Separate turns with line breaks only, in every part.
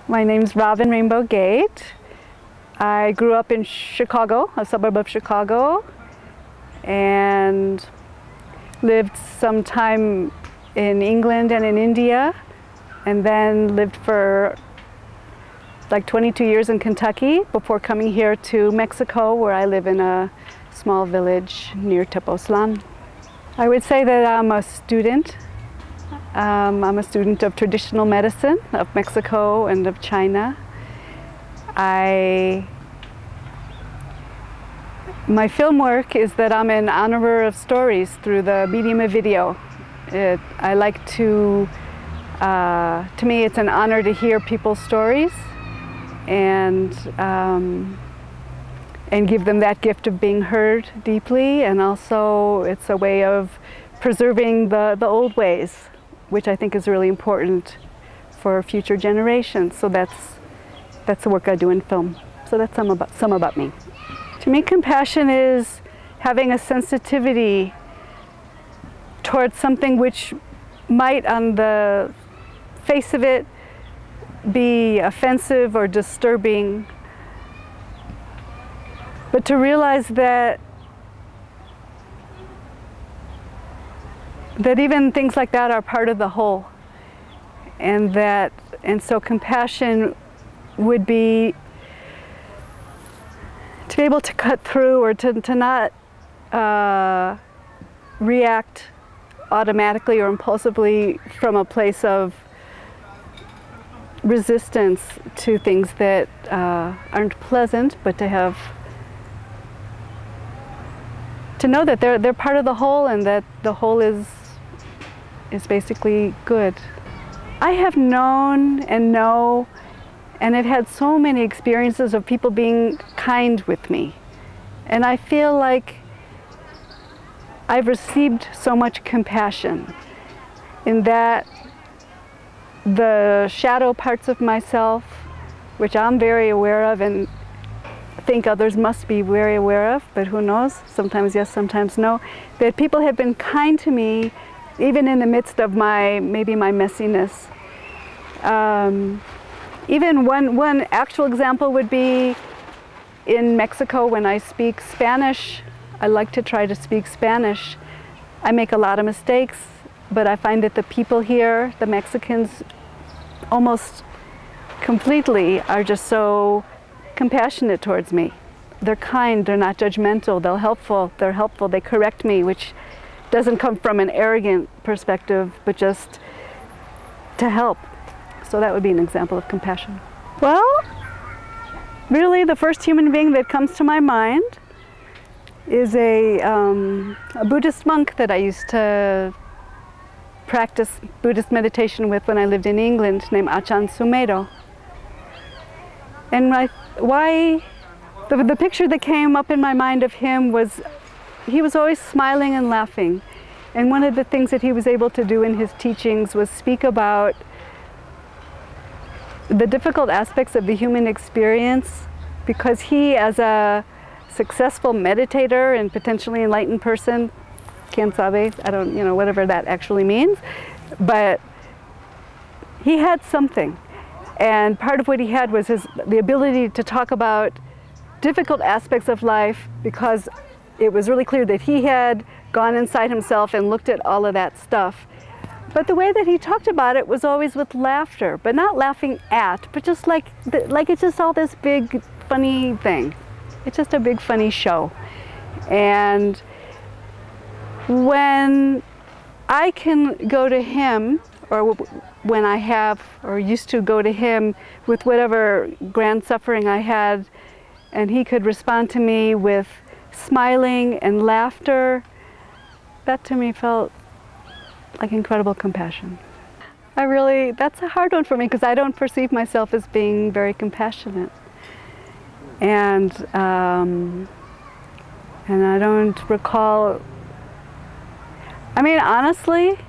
My name's Robin Rainbow Gate. I grew up in Chicago, a suburb of Chicago, and lived some time in England and in India, and then lived for like 22 years in Kentucky before coming here to Mexico, where I live in a small village near Tepoztlan. I would say that I'm a student. I'm a student of traditional medicine of Mexico and of China. My film work is that I'm an honorer of stories through the medium of video. I like to me it's an honor to hear people's stories and give them that gift of being heard deeply, and also it's a way of preserving the old ways, which I think is really important for future generations. So that's the work I do in film. So that's some about me. To me, compassion is having a sensitivity towards something which might, on the face of it, be offensive or disturbing, but to realize that even things like that are part of the whole, and so compassion would be to be able to cut through, or to not react automatically or impulsively from a place of resistance to things that aren't pleasant, but to know that they're part of the whole, and that the whole is basically good. I have known and know and I've had so many experiences of people being kind with me. And I feel like I've received so much compassion in that the shadow parts of myself, which I'm very aware of and think others must be very aware of, but who knows, sometimes yes, sometimes no, that people have been kind to me even in the midst of maybe my messiness. Even one actual example would be in Mexico when I speak Spanish. I like to try to speak Spanish. I make a lot of mistakes, but I find that the people here, the Mexicans, almost completely are just so compassionate towards me. They're kind, they're not judgmental, they're helpful, they correct me, which doesn't come from an arrogant perspective, but just to help. So that would be an example of compassion. Well, really the first human being that comes to my mind is a Buddhist monk that I used to practice Buddhist meditation with when I lived in England, named Ajahn Sumedho. And the picture that came up in my mind of him was he was always smiling and laughing. And one of the things that he was able to do in his teachings was speak about the difficult aspects of the human experience, because he, as a successful meditator and potentially enlightened person, quien sabe, I don't, whatever that actually means, but he had something. And part of what he had was the ability to talk about difficult aspects of life, because it was really clear that he had gone inside himself and looked at all of that stuff. But the way that he talked about it was always with laughter, but not laughing at, but just like it's just all this big funny thing. It's just a big funny show. And when I can go to him, or when I have or used to go to him with whatever grand suffering I had, and he could respond to me with smiling and laughter, that to me felt like incredible compassion. That's a hard one for me, because I don't perceive myself as being very compassionate. And I don't recall, honestly,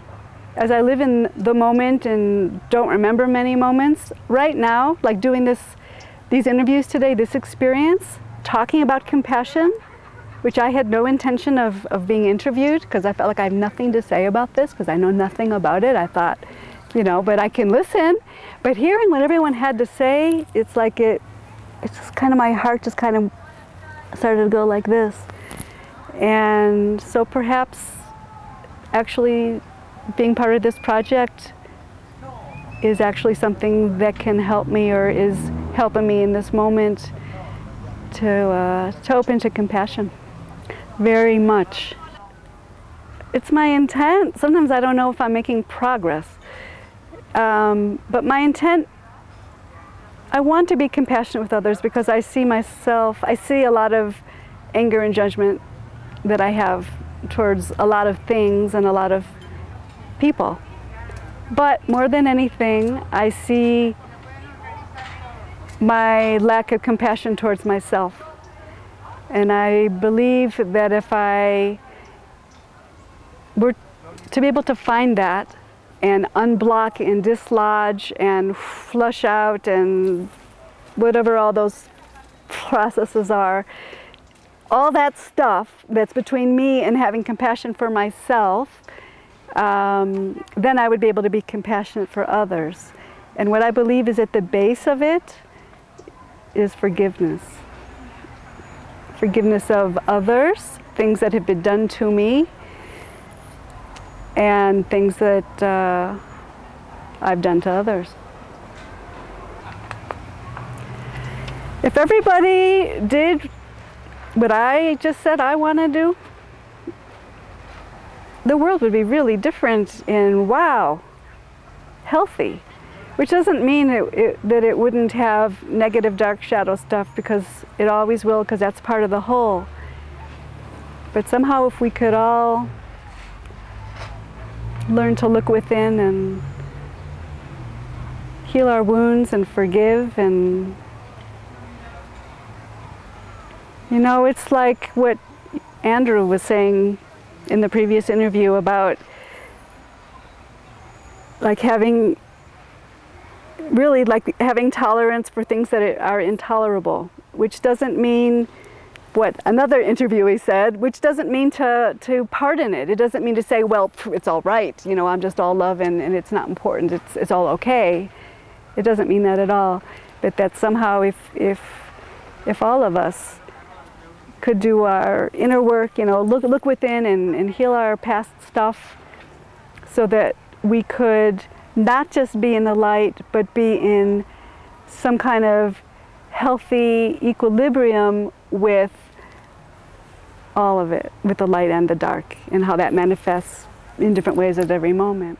as I live in the moment and don't remember many moments, right now, like doing these interviews today, this experience, talking about compassion, which I had no intention of being interviewed, because I felt like I have nothing to say about this, because I know nothing about it. I thought, but I can listen. But hearing what everyone had to say, it's like it's just kind of, my heart just kind of started to go like this. And so perhaps actually being part of this project is actually something that can help me, or is helping me in this moment to open to compassion very much. It's my intent. Sometimes I don't know if I'm making progress, but my intent, I want to be compassionate with others because I see a lot of anger and judgment that I have towards a lot of things and a lot of people. But more than anything, I see my lack of compassion towards myself. And I believe that if I were to be able to find that and unblock and dislodge and flush out and whatever all those processes are, all that stuff that's between me and having compassion for myself, then I would be able to be compassionate for others. And what I believe is at the base of it is forgiveness. Forgiveness of others, things that have been done to me, and things that I've done to others. If everybody did what I just said I want to do, the world would be really different and, wow, healthy. Which doesn't mean that it wouldn't have negative dark shadow stuff, because it always will, because that's part of the whole. But somehow if we could all learn to look within and heal our wounds and forgive, and it's like what Andrew was saying in the previous interview about like having tolerance for things that are intolerable, which doesn't mean what another interviewee said, which doesn't mean to pardon it. It doesn't mean to say, well, it's all right, I'm just all love and it's not important, it's all okay. It doesn't mean that at all. But that somehow if all of us could do our inner work, look within and heal our past stuff, so that we could not just be in the light, but be in some kind of healthy equilibrium with all of it, with the light and the dark, and how that manifests in different ways at every moment.